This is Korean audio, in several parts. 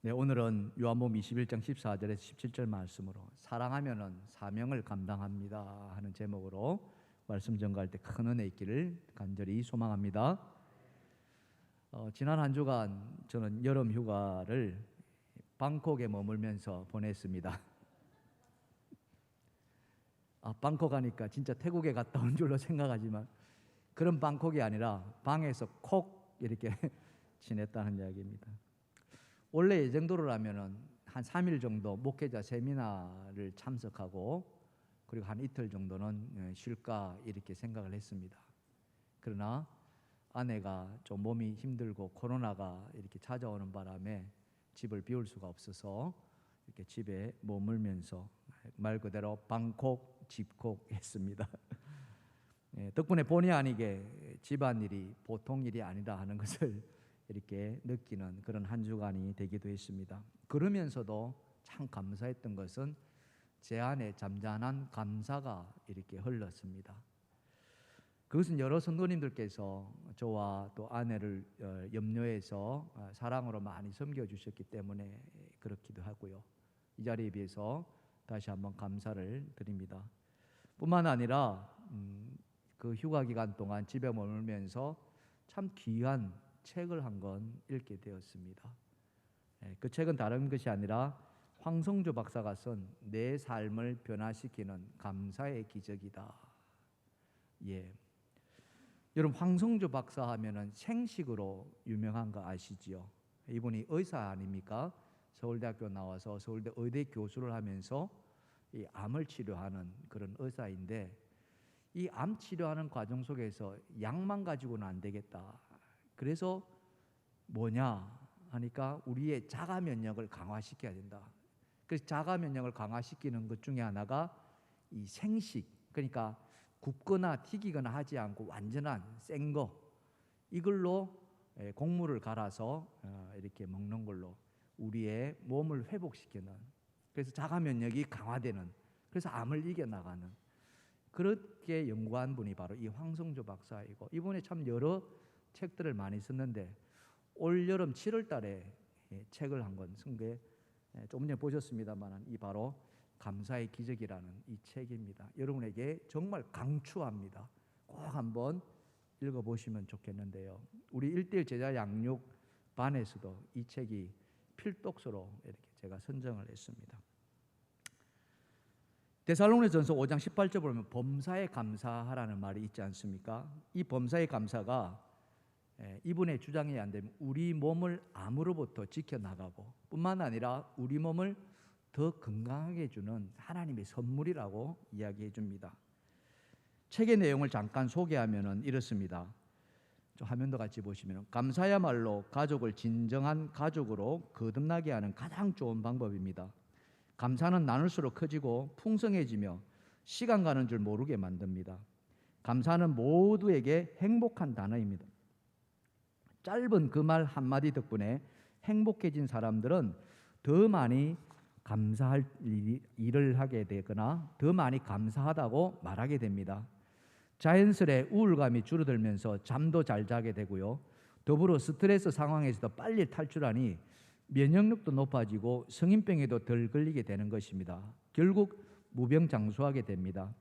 네, 오늘은 요한복음 21장 14절에서 17절 말씀으로 사랑하면은 사명을 감당합니다 하는 제목으로 말씀 전가할 때 큰 은혜 있기를 간절히 소망합니다. 지난 한 주간 저는 여름 휴가를 방콕에 머물면서 보냈습니다. 방콕 가니까 진짜 태국에 갔다 온 줄로 생각하지만 그런 방콕이 아니라 방에서 콕 이렇게 지냈다는 이야기입니다. 원래 예정대로라면은 한 3일 정도 목회자 세미나를 참석하고 그리고 한 이틀 정도는 쉴까 이렇게 생각을 했습니다. 그러나 아내가 좀 몸이 힘들고 코로나가 이렇게 찾아오는 바람에 집을 비울 수가 없어서 이렇게 집에 머물면서 말 그대로 방콕 집콕 했습니다. 덕분에 본의 아니게 집안일이 보통 일이 아니다 하는 것을 이렇게 느끼는 그런 한 주간이 되기도 했습니다. 그러면서도 참 감사했던 것은 제 안에 잠잠한 감사가 이렇게 흘렀습니다. 그것은 여러 성도님들께서 저와 또 아내를 염려해서 사랑으로 많이 섬겨주셨기 때문에 그렇기도 하고요. 이 자리에 비해서 다시 한번 감사를 드립니다. 뿐만 아니라 그 휴가 기간 동안 집에 머물면서 참 귀한 책을 한 권 읽게 되었습니다. 그 책은 다른 것이 아니라 황성주 박사가 쓴 내 삶을 변화시키는 감사의 기적이다. 여러분, 황성주 박사 하면은 생식으로 유명한 거 아시지요? 이분이 의사 아닙니까? 서울대학교 나와서 서울대 의대 교수를 하면서 이 암을 치료하는 그런 의사인데, 이 암 치료하는 과정 속에서 약만 가지고는 안 되겠다. 그래서 뭐냐 하니까 우리의 자가 면역을 강화시켜야 된다. 그래서 자가 면역을 강화시키는 것 중에 하나가 이 생식, 그러니까 굽거나 튀기거나 하지 않고 완전한 생 거, 이걸로 곡물을 갈아서 이렇게 먹는 걸로 우리의 몸을 회복시키는, 그래서 자가 면역이 강화되는, 그래서 암을 이겨나가는, 그렇게 연구한 분이 바로 이 황성주 박사이고, 이분이 참 여러 책들을 많이 썼는데 올 여름 7월 달에 책을 한 권 쓴 게 조금 전에 보셨습니다만 이 바로 감사의 기적이라는 이 책입니다. 여러분에게 정말 강추합니다. 꼭 한번 읽어보시면 좋겠는데요. 우리 1:1 제자 양육 반에서도 이 책이 필독서로 이렇게 제가 선정을 했습니다. 데살로니가전서 5장 18절 보면 범사에 감사하라는 말이 있지 않습니까? 이 범사의 감사가 이분의 주장이 안 되면 우리 몸을 암으로부터 지켜나가고 뿐만 아니라 우리 몸을 더 건강하게 해주는 하나님의 선물이라고 이야기해 줍니다. 책의 내용을 잠깐 소개하면 이렇습니다. 좀 화면도 같이 보시면, 감사야말로 가족을 진정한 가족으로 거듭나게 하는 가장 좋은 방법입니다. 감사는 나눌수록 커지고 풍성해지며 시간 가는 줄 모르게 만듭니다. 감사는 모두에게 행복한 단어입니다. 짧은 그 말 한마디 덕분에 행복해진 사람들은 더 많이 감사할 일을 하게 되거나 더 많이 감사하다고 말하게 됩니다. 자연스레 우울감이 줄어들면서 잠도 잘 자게 되고요. 더불어 스트레스 상황에서도 빨리 탈출하니 면역력도 높아지고 성인병에도 덜 걸리게 되는 것입니다. 결국 무병장수하게 됩니다.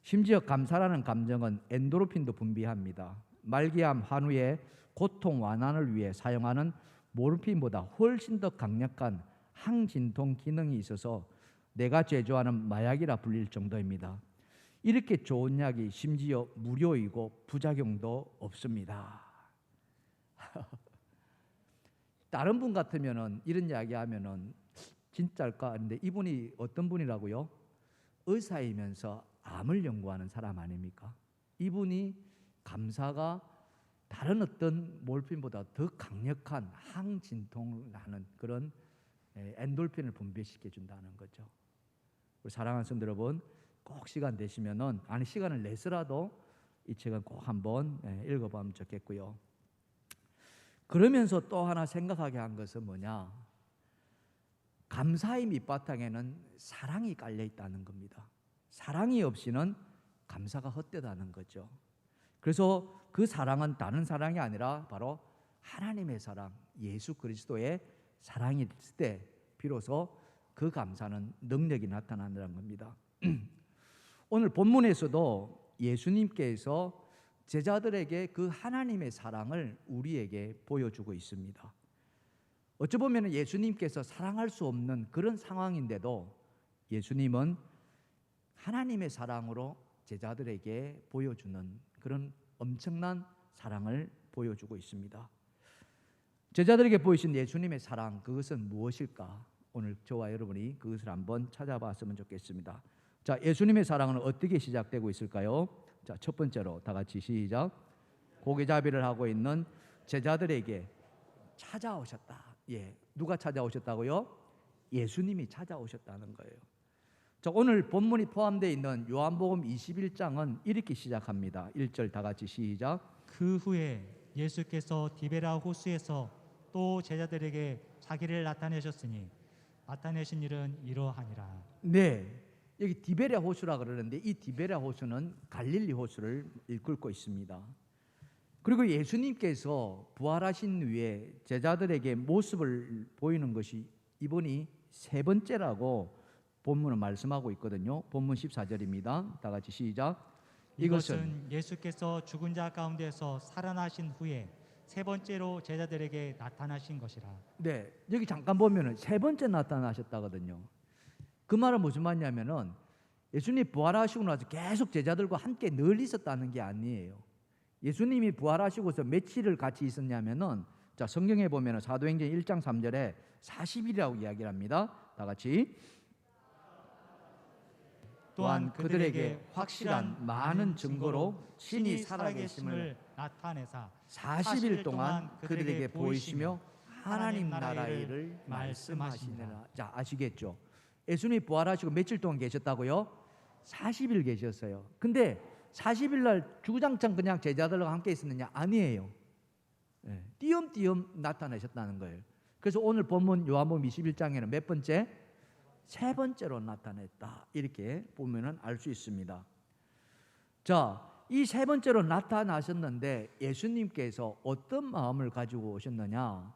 심지어 감사라는 감정은 엔도르핀도 분비합니다. 말기암 환우의 고통 완화를 위해 사용하는 모르핀보다 훨씬 더 강력한 항진통 기능이 있어서 내가 제조하는 마약이라 불릴 정도입니다. 이렇게 좋은 약이 심지어 무료이고 부작용도 없습니다. 다른 분 같으면은 이런 이야기 하면은 진짜일까? 근데 이분이 어떤 분이라고요? 의사이면서 암을 연구하는 사람 아닙니까? 이분이 감사가 다른 어떤 몰핀보다 더 강력한 항진통을 하는 그런 엔돌핀을 분비시켜 준다는 거죠. 우리 사랑하는 성도 여러분, 꼭 시간 되시면은, 아니 시간을 내서라도 이 책은 꼭 한번 읽어보면 좋겠고요. 그러면서 또 하나 생각하게 한 것은 뭐냐? 감사의 밑바탕에는 사랑이 깔려 있다는 겁니다. 사랑이 없이는 감사가 헛되다는 거죠. 그래서 그 사랑은 다른 사랑이 아니라 바로 하나님의 사랑, 예수 그리스도의 사랑이 있을 때 비로소 그 감사는 능력이 나타난다는 겁니다. 오늘 본문에서도 예수님께서 제자들에게 그 하나님의 사랑을 우리에게 보여주고 있습니다. 어찌 보면 예수님께서 사랑할 수 없는 그런 상황인데도 예수님은 하나님의 사랑으로 제자들에게 보여주는 그런 엄청난 사랑을 보여주고 있습니다. 제자들에게 보이신 예수님의 사랑, 그것은 무엇일까? 오늘 저와 여러분이 그것을 한번 찾아봤으면 좋겠습니다. 자, 예수님의 사랑은 어떻게 시작되고 있을까요? 자, 첫 번째로 다 같이 시작. 고기잡이를 하고 있는 제자들에게 찾아오셨다. 예, 누가 찾아오셨다고요? 예수님이 찾아오셨다는 거예요. 자, 오늘 본문이 포함되어 있는 요한복음 21장은 이렇게 시작합니다. 1절 다 같이 시작. 그 후에 예수께서 디베라 호수에서 또 제자들에게 자기를 나타내셨으니 나타내신 일은 이러하니라. 네, 여기 디베랴 호수라 그러는데 이 디베랴 호수는 갈릴리 호수를 일컫고 있습니다. 그리고 예수님께서 부활하신 후에 제자들에게 모습을 보이는 것이 이번이 세 번째라고 본문은 말씀하고 있거든요. 본문 14절입니다. 다 같이 시작. 이것은 예수께서 죽은 자 가운데서 살아나신 후에 세 번째로 제자들에게 나타나신 것이라. 네, 여기 잠깐 보면은 세 번째 나타나셨다거든요. 그 말은 무슨 말이냐면은 예수님이 부활하시고 나서 계속 제자들과 함께 늘 있었다는 게 아니에요. 예수님이 부활하시고서 며칠을 같이 있었냐면은, 자, 성경에 보면은 사도행전 1장 3절에 40일이라고 이야기를 합니다. 다 같이. 또한 그들에게 확실한 많은 증거로 신이 살아계심을 나타내사 40일 동안 그들에게 보이시며 하나님 나라의 일을 말씀하시느라. 자, 아시겠죠? 예수님이 부활하시고 며칠 동안 계셨다고요? 40일 계셨어요. 근데 40일 날 주구장창 그냥 제자들과 함께 있었느냐? 아니에요. 네, 띄엄띄엄 나타나셨다는 거예요. 그래서 오늘 본문 요한복음 21장에는 몇 번째? 세 번째로 나타냈다. 이렇게 보면은 알 수 있습니다. 자, 이 세 번째로 나타나셨는데 예수님께서 어떤 마음을 가지고 오셨느냐?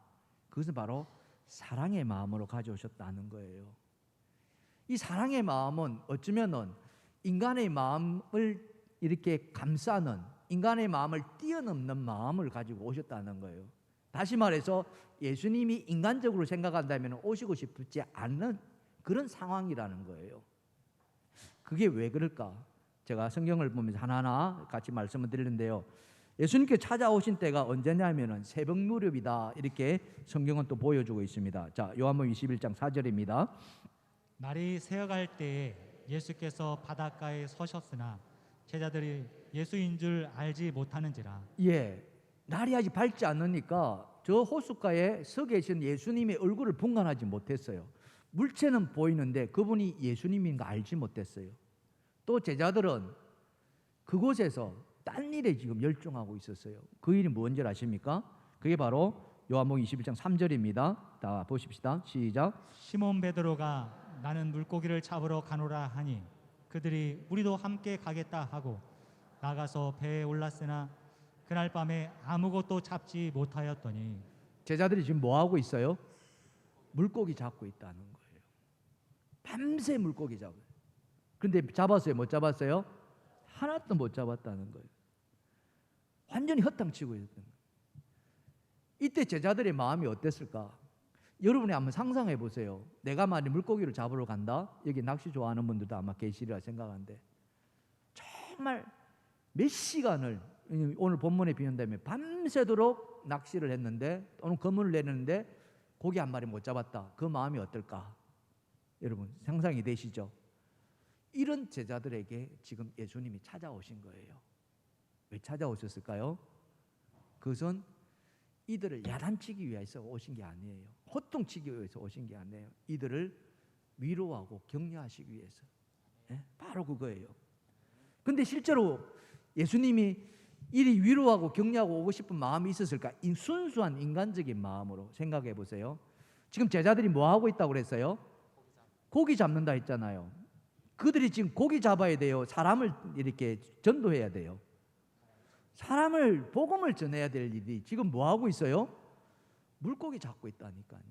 그것은 바로 사랑의 마음으로 가져오셨다는 거예요. 이 사랑의 마음은 어쩌면은 인간의 마음을 이렇게 감싸는, 인간의 마음을 뛰어넘는 마음을 가지고 오셨다는 거예요. 다시 말해서 예수님이 인간적으로 생각한다면 오시고 싶지 않는 그런 상황이라는 거예요. 그게 왜 그럴까? 제가 성경을 보면서 하나하나 같이 말씀을 드리는데요. 예수님께 찾아오신 때가 언제냐면은 새벽 무렵이다. 이렇게 성경은 또 보여주고 있습니다. 자, 요한복음 21장 4절입니다. 날이 새어갈 때에 예수께서 바닷가에 서셨으나 제자들이 예수인 줄 알지 못하는지라. 예, 날이 아직 밝지 않으니까 저 호숫가에 서 계신 예수님의 얼굴을 분간하지 못했어요. 물체는 보이는데 그분이 예수님인 거 알지 못했어요. 또 제자들은 그곳에서 딴 일에 지금 열중하고 있었어요. 그 일이 뭔지 아십니까? 그게 바로 요한복음 21장 3절입니다. 다 보십시다. 시작. 시몬 베드로가 나는 물고기를 잡으러 가노라 하니 그들이 우리도 함께 가겠다 하고 나가서 배에 올랐으나 그날 밤에 아무것도 잡지 못하였더니. 제자들이 지금 뭐 하고 있어요? 물고기 잡고 있다는 거예요. 밤새 물고기 잡아요. 근데 잡았어요? 못 잡았어요? 하나도 못 잡았다는 거예요. 완전히 허탕치고 있었던 거예요. 이때 제자들의 마음이 어땠을까? 여러분이 한번 상상해 보세요. 내가 만약 물고기를 잡으러 간다. 여기 낚시 좋아하는 분들도 아마 계시리라 생각하는데 정말 몇 시간을, 오늘 본문에 비운다면 밤새도록 낚시를 했는데 또는 그물을 내는데 고기 한 마리 못 잡았다. 그 마음이 어떨까? 여러분 상상이 되시죠? 이런 제자들에게 지금 예수님이 찾아오신 거예요. 왜 찾아오셨을까요? 그것은 이들을 야단치기 위해서 오신 게 아니에요. 호통치기 위해서 오신 게 아니에요. 이들을 위로하고 격려하시기 위해서. 네? 바로 그거예요. 근데 실제로 예수님이 이리 위로하고 격려하고 오고 싶은 마음이 있었을까? 순수한 인간적인 마음으로 생각해 보세요. 지금 제자들이 뭐 하고 있다고 그랬어요? 고기 잡는다 했잖아요. 그들이 지금 고기 잡아야 돼요? 사람을 이렇게 전도해야 돼요? 사람을 복음을 전해야 될 일이 지금 뭐 하고 있어요? 물고기 잡고 있다니까요.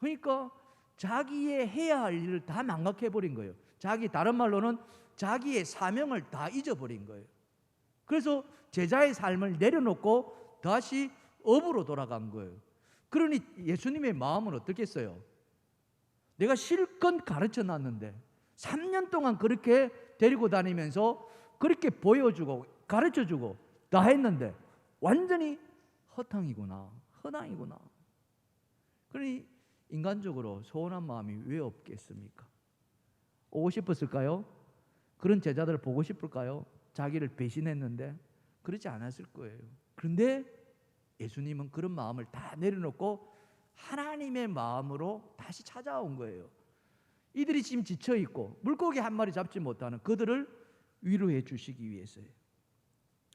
그러니까 자기의 해야 할 일을 다 망각해 버린 거예요. 다른 말로는 자기의 사명을 다 잊어버린 거예요. 그래서 제자의 삶을 내려놓고 다시 업으로 돌아간 거예요. 그러니 예수님의 마음은 어떻겠어요? 내가 실컷 가르쳐 놨는데 3년 동안 그렇게 데리고 다니면서 그렇게 보여주고 가르쳐주고 다 했는데 완전히 허탕이구나, 허당이구나. 그러니 인간적으로 서운한 마음이 왜 없겠습니까? 오고 싶었을까요? 그런 제자들을 보고 싶을까요? 자기를 배신했는데 그렇지 않았을 거예요. 그런데 예수님은 그런 마음을 다 내려놓고 하나님의 마음으로 다시 찾아온 거예요. 이들이 지금 지쳐있고 물고기 한 마리 잡지 못하는 그들을 위로해 주시기 위해서요.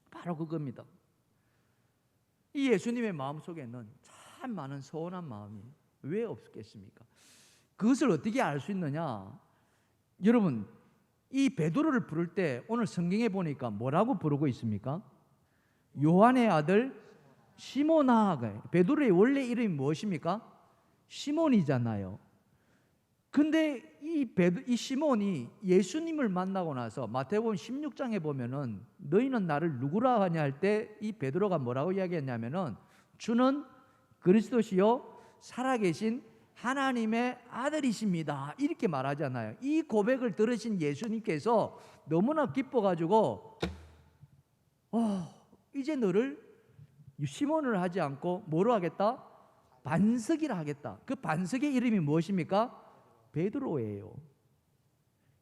바로 그겁니다. 이 예수님의 마음 속에는 참 많은 서운한 마음이 왜 없겠습니까? 그것을 어떻게 알 수 있느냐? 여러분, 이 베드로를 부를 때 오늘 성경에 보니까 뭐라고 부르고 있습니까? 요한의 아들 시몬아. 베드로의 원래 이름이 무엇입니까? 시몬이잖아요. 근데 이 시몬이 예수님을 만나고 나서 마태복음 16장에 보면은 너희는 나를 누구라 하냐 할 때 이 베드로가 뭐라고 이야기했냐면은 주는 그리스도시요 살아계신 하나님의 아들이십니다. 이렇게 말하잖아요. 이 고백을 들으신 예수님께서 너무나 기뻐가지고 이제 너를 시몬을 하지 않고 뭐로 하겠다? 반석이라 하겠다. 그 반석의 이름이 무엇입니까? 베드로예요.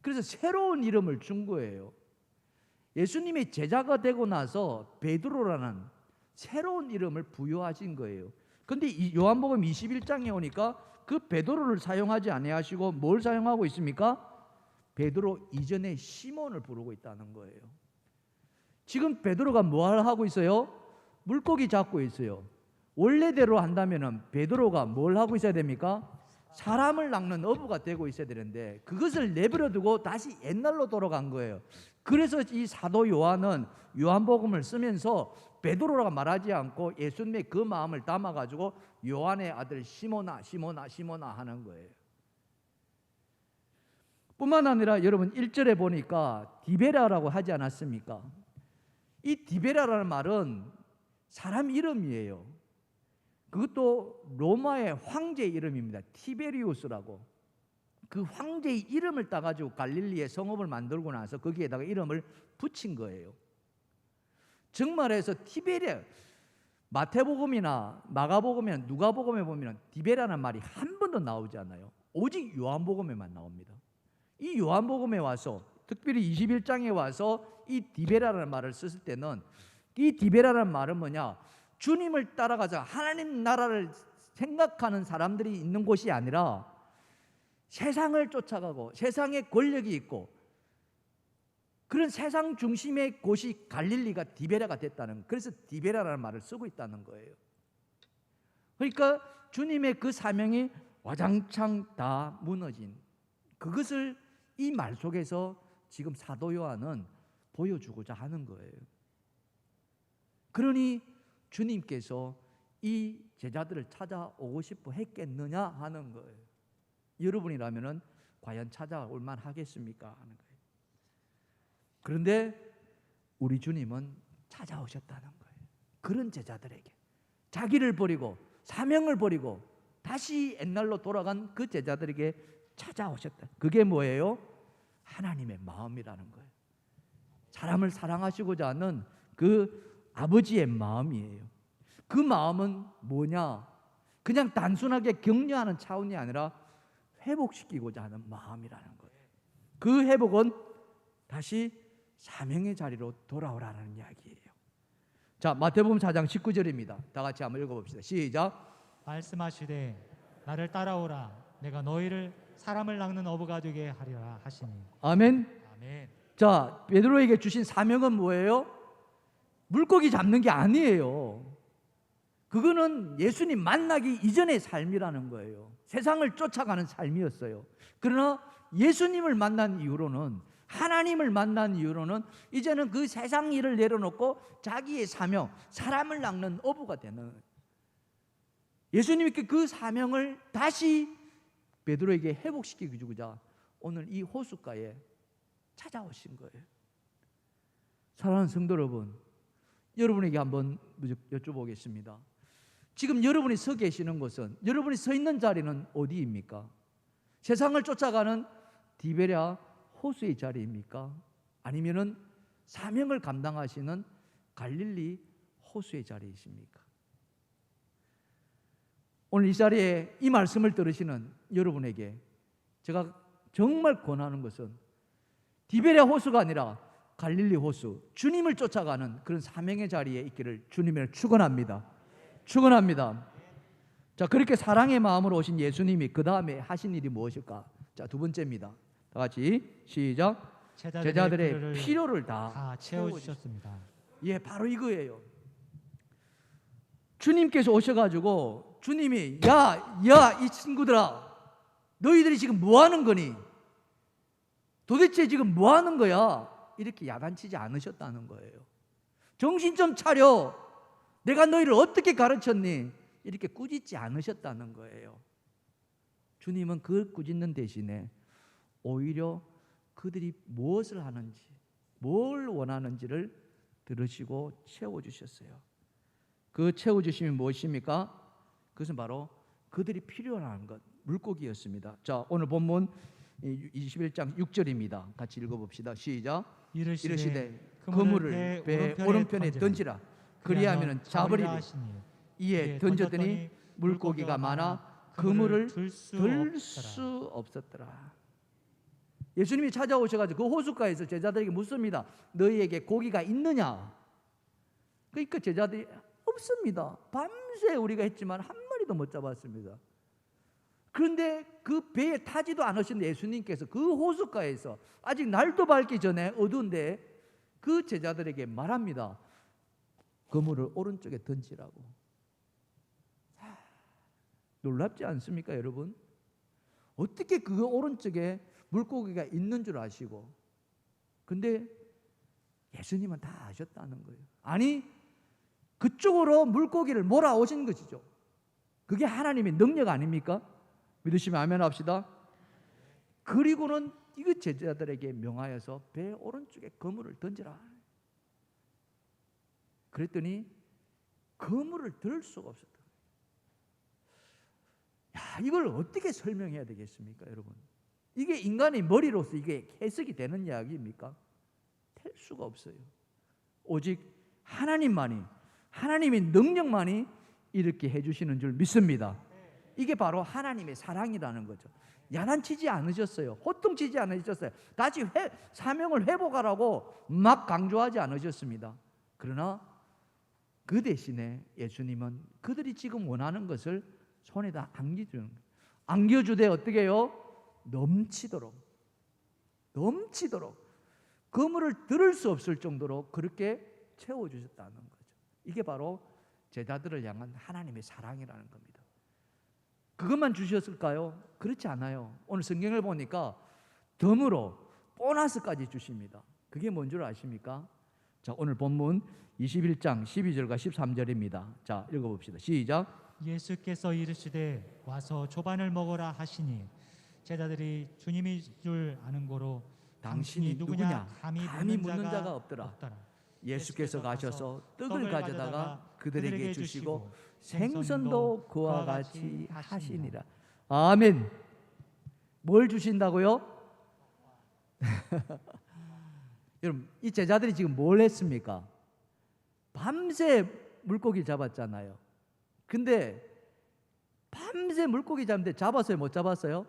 그래서 새로운 이름을 준 거예요. 예수님의 제자가 되고 나서 베드로라는 새로운 이름을 부여하신 거예요. 근데 요한복음 21장에 오니까 그 베드로를 사용하지 아니하시고 뭘 사용하고 있습니까? 베드로 이전에 시몬을 부르고 있다는 거예요. 지금 베드로가 뭘 하고 있어요? 물고기 잡고 있어요. 원래대로 한다면은 베드로가 뭘 하고 있어야 됩니까? 사람을 낚는 어부가 되고 있어야 되는데 그것을 내버려 두고 다시 옛날로 돌아간 거예요. 그래서 이 사도 요한은 요한복음을 쓰면서 베드로라고 말하지 않고 예수님의 그 마음을 담아가지고 요한의 아들 시몬아 시몬아 시몬아 하는 거예요. 뿐만 아니라 여러분 1절에 보니까 디베라라고 하지 않았습니까? 이 디베라라는 말은 사람 이름이에요. 그것도 로마의 황제 이름입니다. 티베리우스라고. 그 황제의 이름을 따가지고 갈릴리에 성읍을 만들고 나서 거기에다가 이름을 붙인 거예요. 정말해서 티베리아, 마태복음이나 마가복음이나 누가복음에 보면 디베라는 말이 한 번도 나오지 않아요. 오직 요한복음에만 나옵니다. 이 요한복음에 와서 특별히 21장에 와서 이 디베라라는 말을 썼을 때는 이 디베라라는 말은 뭐냐? 주님을 따라가서 하나님 나라를 생각하는 사람들이 있는 곳이 아니라 세상을 쫓아가고 세상에 권력이 있고 그런 세상 중심의 곳이 갈릴리가 디베라가 됐다는, 그래서 디베라라는 말을 쓰고 있다는 거예요. 그러니까 주님의 그 사명이 와장창 다 무너진 그것을 이 말 속에서 지금 사도 요한은 보여주고자 하는 거예요. 그러니 주님께서 이 제자들을 찾아오고 싶어 했겠느냐 하는 거예요. 여러분이라면 과연 찾아올 만 하겠습니까 하는 거예요. 그런데 우리 주님은 찾아오셨다는 거예요. 그런 제자들에게 자기를 버리고 사명을 버리고 다시 옛날로 돌아간 그 제자들에게 찾아오셨다. 그게 뭐예요? 하나님의 마음이라는 거예요. 사람을 사랑하시고자 하는 그 아버지의 마음이에요. 그 마음은 뭐냐? 그냥 단순하게 격려하는 차원이 아니라 회복시키고자 하는 마음이라는 거예요. 그 회복은 다시 사명의 자리로 돌아오라는 이야기예요. 자, 마태복음 4장 19절입니다. 다 같이 한번 읽어봅시다. 시작. 말씀하시되 나를 따라오라 내가 너희를 사람을 낚는 어부가 되게 하리라 하시니. 아멘. 아멘. 자, 베드로에게 주신 사명은 뭐예요? 물고기 잡는 게 아니에요. 그거는 예수님 만나기 이전의 삶이라는 거예요. 세상을 쫓아가는 삶이었어요. 그러나 예수님을 만난 이후로는, 하나님을 만난 이후로는 이제는 그 세상 일을 내려놓고 자기의 사명, 사람을 낚는 어부가 되는, 예수님이 그 사명을 다시 베드로에게 회복시키고자 오늘 이 호숫가에 찾아오신 거예요. 사랑하는 성도 여러분, 여러분에게 한번 여쭤보겠습니다. 지금 여러분이 서 계시는 곳은, 여러분이 서 있는 자리는 어디입니까? 세상을 쫓아가는 디베랴 호수의 자리입니까? 아니면은 사명을 감당하시는 갈릴리 호수의 자리이십니까? 오늘 이 자리에 이 말씀을 들으시는 여러분에게 제가 정말 권하는 것은 디베랴 호수가 아니라 갈릴리 호수, 주님을 쫓아가는 그런 사명의 자리에 있기를 주님을 축원합니다. 축원합니다. 자, 그렇게 사랑의 마음으로 오신 예수님이 그 다음에 하신 일이 무엇일까? 자, 두 번째입니다. 다 같이 시작. 제자들의 필요를 다 채워주셨습니다. 예, 바로 이거예요. 주님께서 오셔가지고 주님이 야, 이 친구들아, 너희들이 지금 뭐 하는 거니? 도대체 지금 뭐 하는 거야? 이렇게 야단치지 않으셨다는 거예요. 정신 좀 차려. 내가 너희를 어떻게 가르쳤니? 이렇게 꾸짖지 않으셨다는 거예요. 주님은 그 꾸짖는 대신에 오히려 그들이 무엇을 하는지, 뭘 원하는지를 들으시고 채워주셨어요. 그 채워주심이 무엇입니까? 그것은 바로 그들이 필요한 것, 물고기였습니다. 자, 오늘 본문 21장 6절입니다. 같이 읽어봅시다. 시작. 이르시되 그물을 배 오른편에 던지라. 그리하면 잡으리니. 이에 던졌더니 물고기가 많아 그물을 들 수 없었더라. 예수님이 찾아오셔가지고 그 호숫가에서 제자들에게 묻습니다. 너희에게 고기가 있느냐? 그러니까 제자들이 없습니다. 밤새 우리가 했지만 한 마리도 못 잡았습니다. 그런데 그 배에 타지도 않으신 예수님께서 그 호숫가에서 아직 날도 밝기 전에 어두운데 그 제자들에게 말합니다. 그물을 오른쪽에 던지라고. 놀랍지 않습니까, 여러분? 어떻게 그 오른쪽에 물고기가 있는 줄 아시고, 근데 예수님은 다 아셨다는 거예요. 아니, 그쪽으로 물고기를 몰아오신 것이죠. 그게 하나님의 능력 아닙니까? 믿으시면 아멘 합시다. 그리고는 이거 제자들에게 명하여서 배 오른쪽에 그물을 던지라. 그랬더니 그물을 들 수가 없었다. 야, 이걸 어떻게 설명해야 되겠습니까, 여러분? 이게 인간의 머리로서 이게 해석이 되는 이야기입니까? 될 수가 없어요. 오직 하나님만이, 하나님의 능력만이 이렇게 해주시는 줄 믿습니다. 이게 바로 하나님의 사랑이라는 거죠. 야단치지 않으셨어요. 호통치지 않으셨어요. 다시 사명을 회복하라고 막 강조하지 않으셨습니다. 그러나 그 대신에 예수님은 그들이 지금 원하는 것을 손에다 안겨주는 거예요. 안겨주되 어떻게 해요? 넘치도록 그물을 들을 수 없을 정도로 그렇게 채워주셨다는 거죠. 이게 바로 제자들을 향한 하나님의 사랑이라는 겁니다. 그것만 주셨을까요? 그렇지 않아요. 오늘 성경을 보니까 덤으로 보너스까지 주십니다. 그게 뭔 줄 아십니까? 자, 오늘 본문 21장 12절과 13절입니다. 자, 읽어봅시다. 시작. 예수께서 이르시되 와서 조반을 먹으라 하시니 제자들이 주님이 줄 아는 고로 당신이 누구냐 감히 묻는 자가 없더라. 예수께서 가셔서 떡을 가져다가 그들에게 주시고 생선도 그와 같이 하시니라. 아멘. 뭘 주신다고요? 여러분, 이 제자들이 지금 뭘 했습니까? 밤새 물고기 잡았잖아요. 근데 밤새 물고기 잡는데 잡았어요? 못 잡았어요?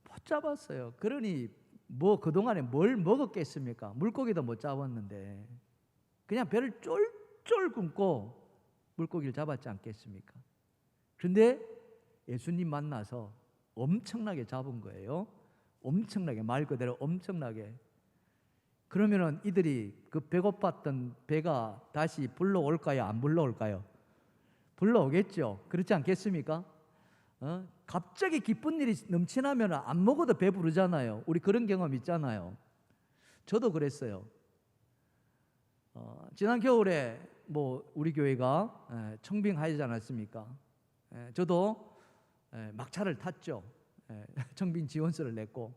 못 잡았어요. 그러니 뭐 그동안에 뭘 먹었겠습니까? 물고기도 못 잡았는데 그냥 배를 쫄쫄 굶고 물고기를 잡았지 않겠습니까? 그런데 예수님 만나서 엄청나게 잡은 거예요. 엄청나게, 말 그대로 엄청나게. 그러면은 이들이 그 배고팠던 배가 다시 불러올까요? 안 불러올까요? 불러오겠죠. 그렇지 않겠습니까? 갑자기 기쁜 일이 넘치나면 안 먹어도 배부르잖아요. 우리 그런 경험 있잖아요. 저도 그랬어요. 지난 겨울에 뭐 우리 교회가 청빙하지 않았습니까? 저도 막차를 탔죠. 청빙 지원서를 냈고,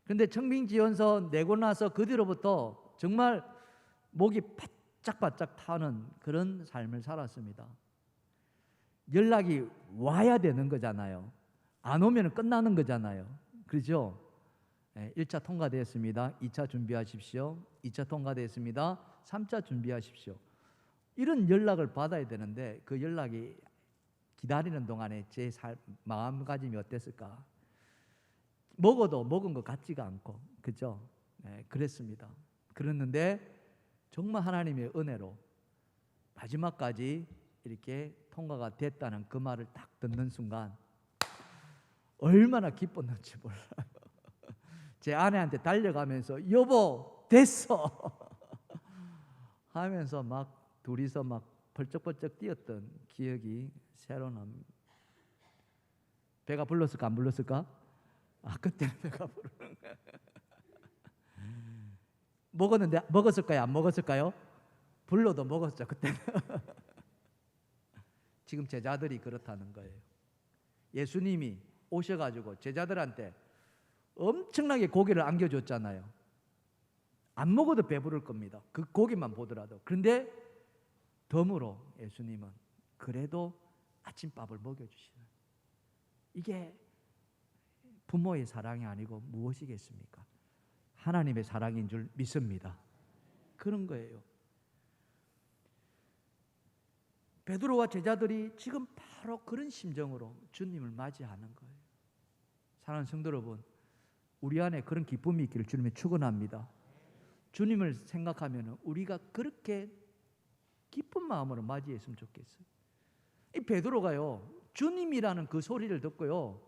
그런데 청빙 지원서 내고 나서 그 뒤로부터 정말 목이 바짝바짝 타는 그런 삶을 살았습니다. 연락이 와야 되는 거잖아요. 안 오면 끝나는 거잖아요. 그렇죠? 1차 통과되었습니다. 2차 준비하십시오. 2차 통과되었습니다. 3차 준비하십시오. 이런 연락을 받아야 되는데 그 연락이 기다리는 동안에 제 마음가짐이 어땠을까? 먹어도 먹은 것 같지가 않고, 그죠? 그랬습니다. 그랬는데 정말 하나님의 은혜로 마지막까지 이렇게 통과가 됐다는 그 말을 딱 듣는 순간 얼마나 기뻤는지 몰라요. 제 아내한테 달려가면서 여보 됐어 하면서 막 둘이서 막 벌쩍벌쩍 뛰었던 기억이 새로 납니다. 배가 불렀을까 안 불렀을까? 그때는 배가 부르는 거야. 먹었는데 먹었을까요? 안 먹었을까요? 불러도 먹었죠 그때는. 지금 제자들이 그렇다는 거예요. 예수님이 오셔가지고 제자들한테 엄청나게 고기를 안겨줬잖아요. 안 먹어도 배부를 겁니다. 그 고기만 보더라도. 그런데 덤으로 예수님은 그래도 아침밥을 먹여주시는, 이게 부모의 사랑이 아니고 무엇이겠습니까? 하나님의 사랑인 줄 믿습니다. 그런 거예요. 베드로와 제자들이 지금 바로 그런 심정으로 주님을 맞이하는 거예요. 사랑하는 성도 여러분, 우리 안에 그런 기쁨이 있기를 주님의 축원합니다. 주님을 생각하면 우리가 그렇게 기쁜 마음으로 맞이했으면 좋겠어요. 이 베드로가요, 주님이라는 그 소리를 듣고요,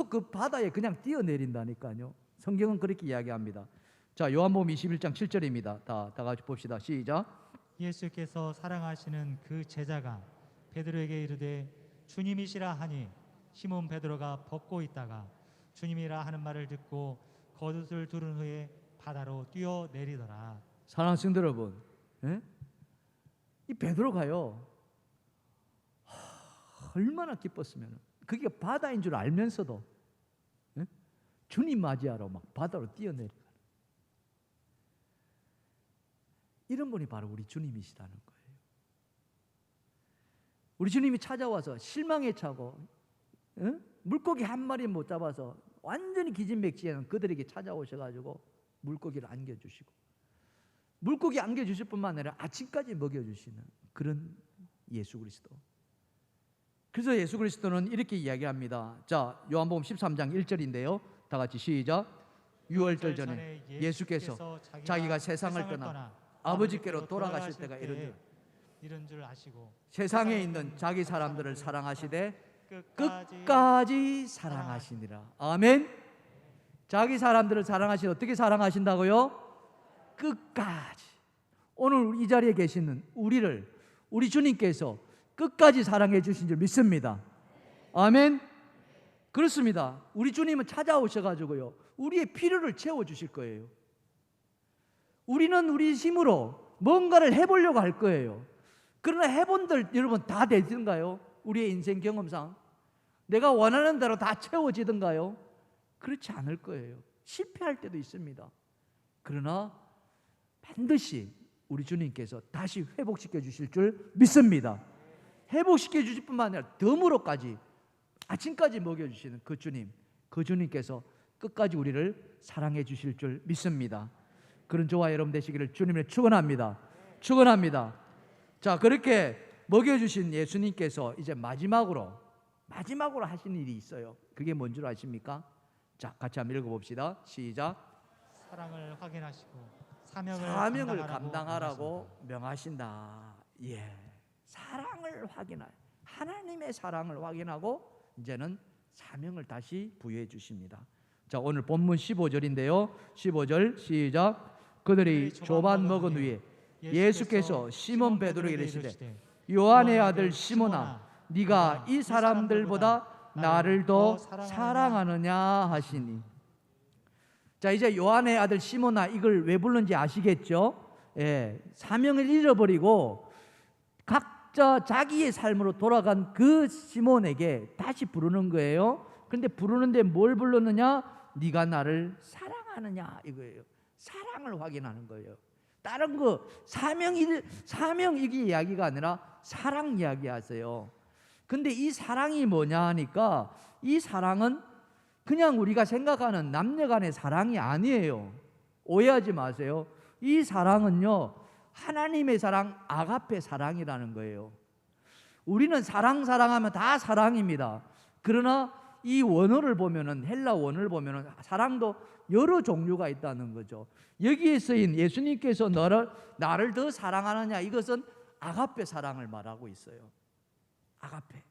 그 바다에 그냥 뛰어내린다니까요. 성경은 그렇게 이야기합니다. 자, 요한복음 21장 7절입니다. 다 같이 봅시다. 시작. 예수께서 사랑하시는 그 제자가 베드로에게 이르되 주님이시라 하니 시몬 베드로가 벗고 있다가 주님이라 하는 말을 듣고 겉옷을 두른 후에 바다로 뛰어내리더라. 사랑하는 성도 여러분, 이 베드로가요 얼마나 기뻤으면, 그게 바다인 줄 알면서도 주님 맞이하러 막 바다로 뛰어내리는, 이런 분이 바로 우리 주님이시라는 거예요. 우리 주님이 찾아와서 실망에 차고 물고기 한 마리 못 잡아서 완전히 기진맥진한 그들에게 찾아오셔가지고 물고기를 안겨주시고, 물고기 안겨주실 뿐만 아니라 아침까지 먹여주시는 그런 예수 그리스도. 그래서 예수 그리스도는 이렇게 이야기합니다. 자, 요한복음 13장 1절인데요. 다 같이 시작. 6월절 전에 예수께서 자기가 세상을 떠나 아버지께로 돌아가실 때가 이른 줄 아시고 세상에 있는 자기 사람들을 사랑하시되 끝까지 사랑하시니라. 아멘. 자기 사람들을 사랑하시되 어떻게 사랑하신다고요? 끝까지. 오늘 이 자리에 계시는 우리를 우리 주님께서 끝까지 사랑해 주신 줄 믿습니다. 아멘. 그렇습니다. 우리 주님은 찾아오셔가지고요, 우리의 필요를 채워주실 거예요. 우리는 우리 힘으로 뭔가를 해보려고 할 거예요. 그러나 해본들 여러분 다 되든가요? 우리의 인생 경험상 내가 원하는 대로 다 채워지든가요? 그렇지 않을 거예요. 실패할 때도 있습니다. 그러나 반드시 우리 주님께서 다시 회복시켜 주실 줄 믿습니다. 회복시켜 주실 뿐만 아니라 덤으로까지 아침까지 먹여주시는 그 주님, 그 주님께서 끝까지 우리를 사랑해 주실 줄 믿습니다. 그런 저와 여러분 되시기를 주님을 축원합니다. 축원합니다. 자, 그렇게 먹여주신 예수님께서 이제 마지막으로 하시는 일이 있어요. 그게 뭔 줄 아십니까? 자, 같이 한번 읽어봅시다. 시작. 사랑을 확인하시고 사명을 감당하라고 명하신다. 예, 사랑을 확인할, 하나님의 사랑을 확인하고 이제는 사명을 다시 부여해 주십니다. 자, 오늘 본문 15절인데요. 15절 시작. 그들이 조반 먹은 후에 예수께서 시몬 베드로에게 이르시되 요한의 아들 시몬아, 네가 이 사람들보다 나를 더 사랑하느냐 하시니. 자, 이제 요한의 아들 시몬아, 이걸 왜 불렀는지 아시겠죠? 예, 사명을 잃어버리고 각 자기의 삶으로 돌아간 그 시몬에게 다시 부르는 거예요. 그런데 부르는데 뭘 불렀느냐? 네가 나를 사랑하느냐 이거예요. 사랑을 확인하는 거예요. 다른 거 사명 이게 이야기가 아니라 사랑 이야기하세요. 근데 이 사랑이 뭐냐 하니까 이 사랑은 그냥 우리가 생각하는 남녀 간의 사랑이 아니에요. 오해하지 마세요. 이 사랑은요, 하나님의 사랑, 아가페 사랑이라는 거예요. 우리는 사랑하면 다 사랑입니다. 그러나 이 원어를 보면은, 헬라 원어를 보면은 사랑도 여러 종류가 있다는 거죠. 여기에 쓰인 예수님께서 나를 더 사랑하느냐, 이것은 아가페 사랑을 말하고 있어요. 아가페.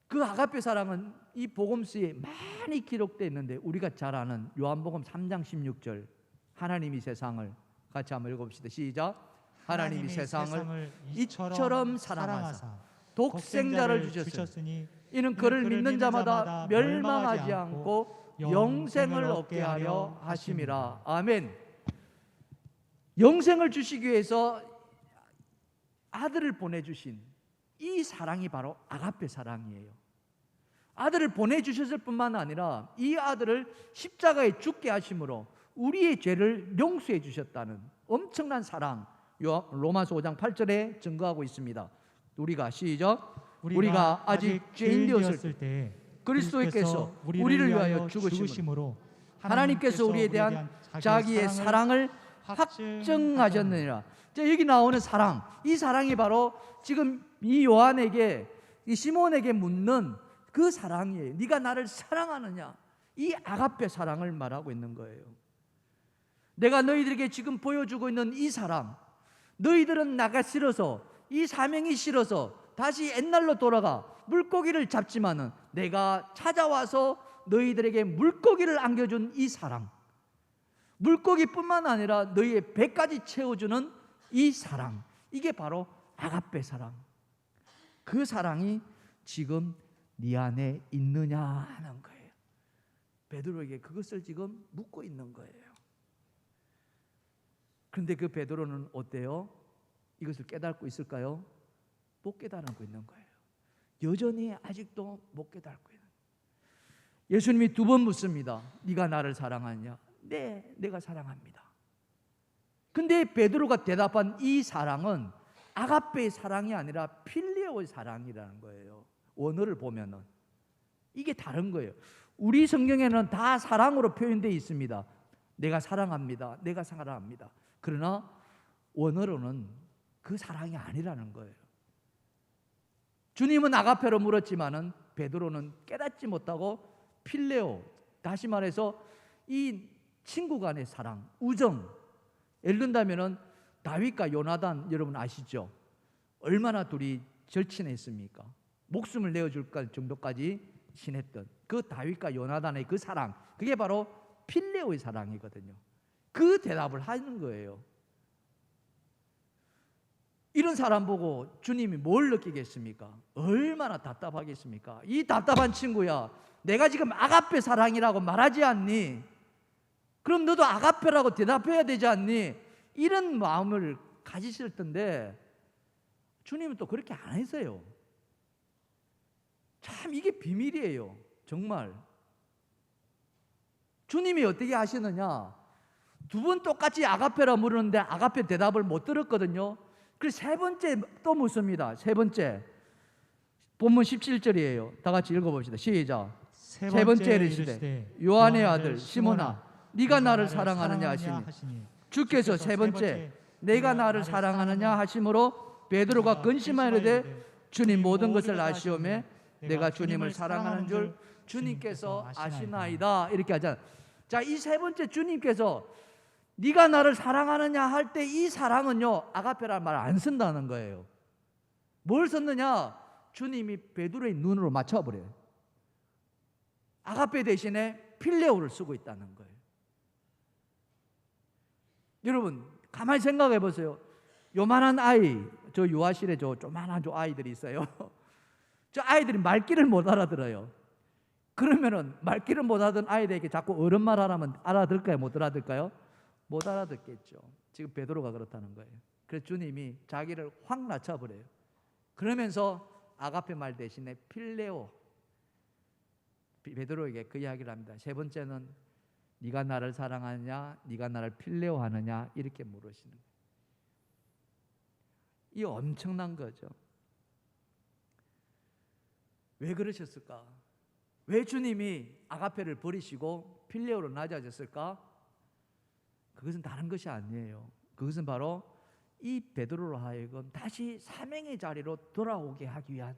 그 아가페 사랑은 이 복음서에 많이 기록되어 있는데, 우리가 잘 아는 요한복음 3장 16절, 하나님이 세상을, 같이 한번 읽어봅시다. 시작. 하나님이 세상을 이처럼 사랑하사 독생자를 주셨으니 이는 그를 믿는 자마다 멸망하지 않고 영생을 얻게 하려 하심이라. 아멘. 영생을 주시기 위해서 아들을 보내주신 이 사랑이 바로 아가페 사랑이에요. 아들을 보내주셨을 뿐만 아니라 이 아들을 십자가에 죽게 하심으로 우리의 죄를 용서해 주셨다는 엄청난 사랑, 로마서 5장 8절에 증거하고 있습니다. 우리가 시작. 우리가 아직 죄인 되었을 때 그리스도께서 우리를 위하여 죽으심으로 하나님께서 우리에 대한 자기의 사랑을 확증하셨느니라. 자, 여기 나오는 사랑, 이 사랑이 바로 지금 이 요한에게, 이 시몬에게 묻는 그 사랑이에요. 네가 나를 사랑하느냐, 이 아가페 사랑을 말하고 있는 거예요. 내가 너희들에게 지금 보여주고 있는 이 사랑, 너희들은 나가 싫어서, 이 사명이 싫어서 다시 옛날로 돌아가 물고기를 잡지만은 내가 찾아와서 너희들에게 물고기를 안겨준 이 사랑, 물고기뿐만 아니라 너희의 배까지 채워주는 이 사랑, 이게 바로 아가페 사랑. 그 사랑이 지금 네 안에 있느냐 하는 거예요. 베드로에게 그것을 지금 묻고 있는 거예요. 그런데 그 베드로는 어때요? 이것을 깨닫고 있을까요? 못 깨달고 있는 거예요. 여전히 아직도 못 깨닫고 있는 거예요. 예수님이 두 번 묻습니다. 네가 나를 사랑하냐? 네, 내가 사랑합니다. 근데 베드로가 대답한 이 사랑은 아가페의 사랑이 아니라 필레오의 사랑이라는 거예요. 원어를 보면은 이게 다른 거예요. 우리 성경에는 다 사랑으로 표현되어 있습니다. 내가 사랑합니다. 내가 사랑합니다. 그러나 원어로는 그 사랑이 아니라는 거예요. 주님은 아가페로 물었지만은 베드로는 깨닫지 못하고 필레오, 다시 말해서 이 친구 간의 사랑, 우정. 예를 든다면은 다윗과 요나단, 여러분 아시죠? 얼마나 둘이 절친했습니까? 목숨을 내어줄 정도까지 친했던 그 다윗과 요나단의 그 사랑, 그게 바로 필레오의 사랑이거든요. 그 대답을 하는 거예요. 이런 사람 보고 주님이 뭘 느끼겠습니까? 얼마나 답답하겠습니까? 이 답답한 친구야, 내가 지금 아가페 사랑이라고 말하지 않니? 그럼 너도 아가페라고 대답해야 되지 않니? 이런 마음을 가지실 텐데 주님은 또 그렇게 안 하세요. 참 이게 비밀이에요. 정말 주님이 어떻게 하시느냐, 두 번 똑같이 아가페라 물었는데 아가페 대답을 못 들었거든요. 그래서 세 번째 또 묻습니다. 세 번째, 본문 17절이에요. 다 같이 읽어봅시다. 시작. 세 번째 이르시되 요한의 아들 시몬아, 네가 나를 사랑하느냐 하시니 주께서 세 번째 내가 나를 사랑하느냐 하심으로 베드로가 근심하여되 주님 모든 것을 아시오매 내가 주님을 사랑하는 줄 주님께서 아시나이다. 이렇게 하잖아요. 자, 이 세 번째 주님께서 네가 나를 사랑하느냐 할 때 이 사랑은요, 아가페라는 말 안 쓴다는 거예요. 뭘 썼느냐? 주님이 베드로의 눈으로 맞춰버려요. 아가페 대신에 필레오를 쓰고 있다는 거예요. 여러분 가만히 생각해 보세요. 요만한 아이, 저 유아실에 저 조만한 저 아이들이 있어요. 저 아이들이 말귀를 못 알아들어요. 그러면은 말귀를 못 알아듣는 아이들에게 자꾸 어른 말 하라면 알아들을까요? 못 알아들을까요? 못 알아듣겠죠. 지금 베드로가 그렇다는 거예요. 그래서 주님이 자기를 확 낮춰버려요. 그러면서 아가페 말 대신에 필레오, 베드로에게 그 이야기를 합니다. 세 번째는 네가 나를 사랑하느냐, 네가 나를 필레오 하느냐, 이렇게 물으시는 거예요. 이 엄청난 거죠. 왜 그러셨을까? 왜 주님이 아가페를 버리시고 필레오로 낮아졌을까? 그것은 다른 것이 아니에요. 그것은 바로 이 베드로로 하여금 다시 사명의 자리로 돌아오게 하기 위한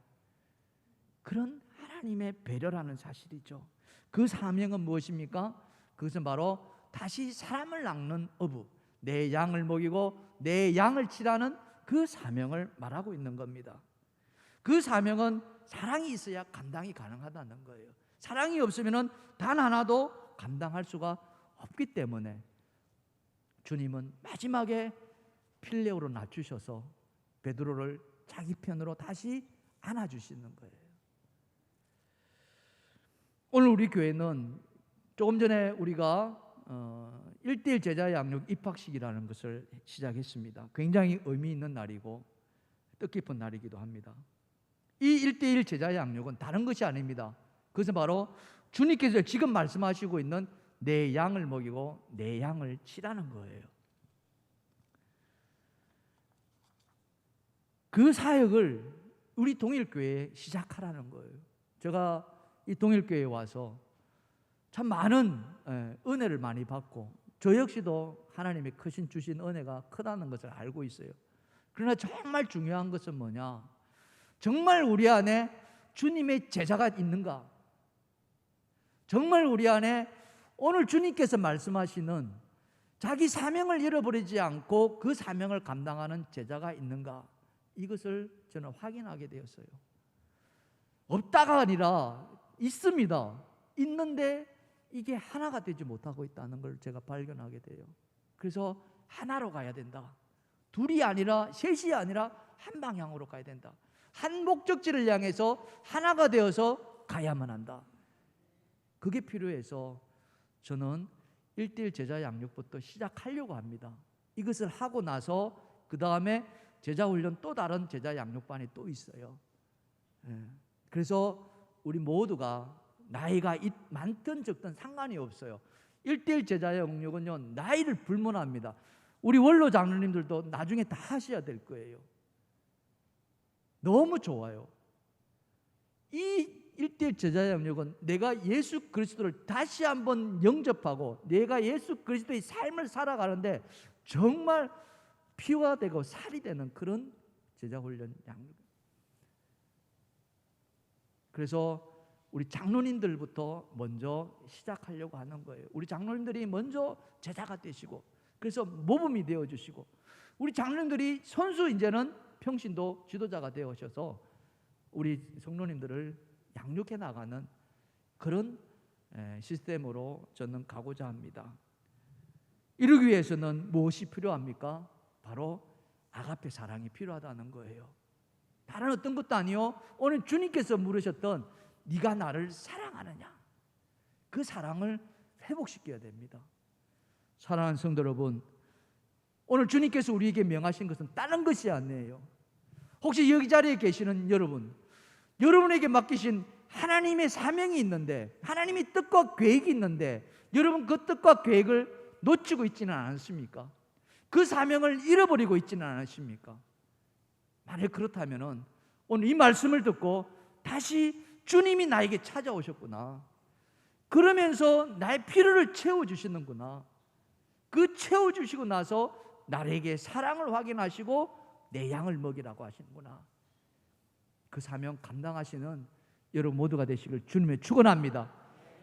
그런 하나님의 배려라는 사실이죠. 그 사명은 무엇입니까? 그것은 바로 다시 사람을 낚는 어부, 내 양을 먹이고 내 양을 치라는 그 사명을 말하고 있는 겁니다. 그 사명은 사랑이 있어야 감당이 가능하다는 거예요. 사랑이 없으면 단 하나도 감당할 수가 없기 때문에 주님은 마지막에 필레오로 낮추셔서 베드로를 자기 편으로 다시 안아주시는 거예요. 오늘 우리 교회는 조금 전에 우리가 1:1 제자 양육 입학식이라는 것을 시작했습니다. 굉장히 의미 있는 날이고 뜻깊은 날이기도 합니다. 이 1:1 제자 양육은 다른 것이 아닙니다. 그것은 바로 주님께서 지금 말씀하시고 있는 내 양을 먹이고 내 양을 치라는 거예요. 그 사역을 우리 동일교회에 시작하라는 거예요. 제가 이 동일교회에 와서 참 많은 은혜를 많이 받고 저 역시도 하나님의 크신 주신 은혜가 크다는 것을 알고 있어요. 그러나 정말 중요한 것은 뭐냐? 정말 우리 안에 주님의 제자가 있는가? 정말 우리 안에 오늘 주님께서 말씀하시는 자기 사명을 잃어버리지 않고 그 사명을 감당하는 제자가 있는가? 이것을 저는 확인하게 되었어요. 없다가 아니라 있습니다. 있는데 이게 하나가 되지 못하고 있다는 걸 제가 발견하게 돼요. 그래서 하나로 가야 된다. 둘이 아니라 셋이 아니라 한 방향으로 가야 된다. 한 목적지를 향해서 하나가 되어서 가야만 한다. 그게 필요해서 저는 1:1 제자 양육부터 시작하려고 합니다. 이것을 하고 나서 그 다음에 제자 훈련 또 다른 제자 양육반이 또 있어요. 그래서 우리 모두가 나이가 많든 적든 상관이 없어요. 1:1 제자 양육은요, 나이를 불문합니다. 우리 원로 장로님들도 나중에 다 하셔야 될 거예요. 너무 좋아요. 이 1:1 제자 양육은 내가 예수 그리스도를 다시 한번 영접하고 내가 예수 그리스도의 삶을 살아가는데 정말 피가 되고 살이 되는 그런 제자 훈련 양육. 그래서 우리 장로님들부터 먼저 시작하려고 하는 거예요. 우리 장로님들이 먼저 제자가 되시고, 그래서 모범이 되어 주시고, 우리 장로님들이 선수 이제는 평신도 지도자가 되어 오셔서 우리 성도님들을 양육해 나가는 그런 시스템으로 저는 가고자 합니다. 이러기 위해서는 무엇이 필요합니까? 바로 아가페 사랑이 필요하다는 거예요. 다른 어떤 것도 아니요, 오늘 주님께서 물으셨던 네가 나를 사랑하느냐, 그 사랑을 회복시켜야 됩니다. 사랑하는 성도 여러분, 오늘 주님께서 우리에게 명하신 것은 다른 것이 아니에요. 혹시 여기 자리에 계시는 여러분에게 맡기신 하나님의 사명이 있는데, 하나님의 뜻과 계획이 있는데 여러분 그 뜻과 계획을 놓치고 있지는 않습니까? 그 사명을 잃어버리고 있지는 않으십니까? 만약 그렇다면 오늘 이 말씀을 듣고 다시 주님이 나에게 찾아오셨구나, 그러면서 나의 필요를 채워주시는구나, 그 채워주시고 나서 나에게 사랑을 확인하시고 내 양을 먹이라고 하시는구나, 그 사명 감당하시는 여러분 모두가 되시길 주님의 축원합니다.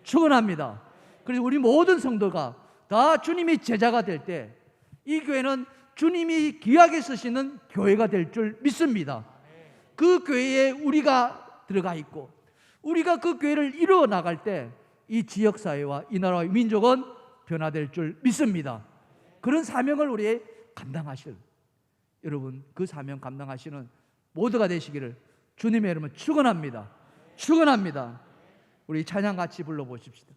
축원합니다. 그래서 우리 모든 성도가 다 주님의 제자가 될 때 이 교회는 주님이 귀하게 쓰시는 교회가 될 줄 믿습니다. 그 교회에 우리가 들어가 있고 우리가 그 교회를 이루어 나갈 때 이 지역사회와 이 나라와 민족은 변화될 줄 믿습니다. 그런 사명을 우리 감당하실 여러분, 그 사명 감당하시는 모두가 되시기를 주님의 이름으로 축원합니다. 축원합니다. 우리 찬양 같이 불러보십시다.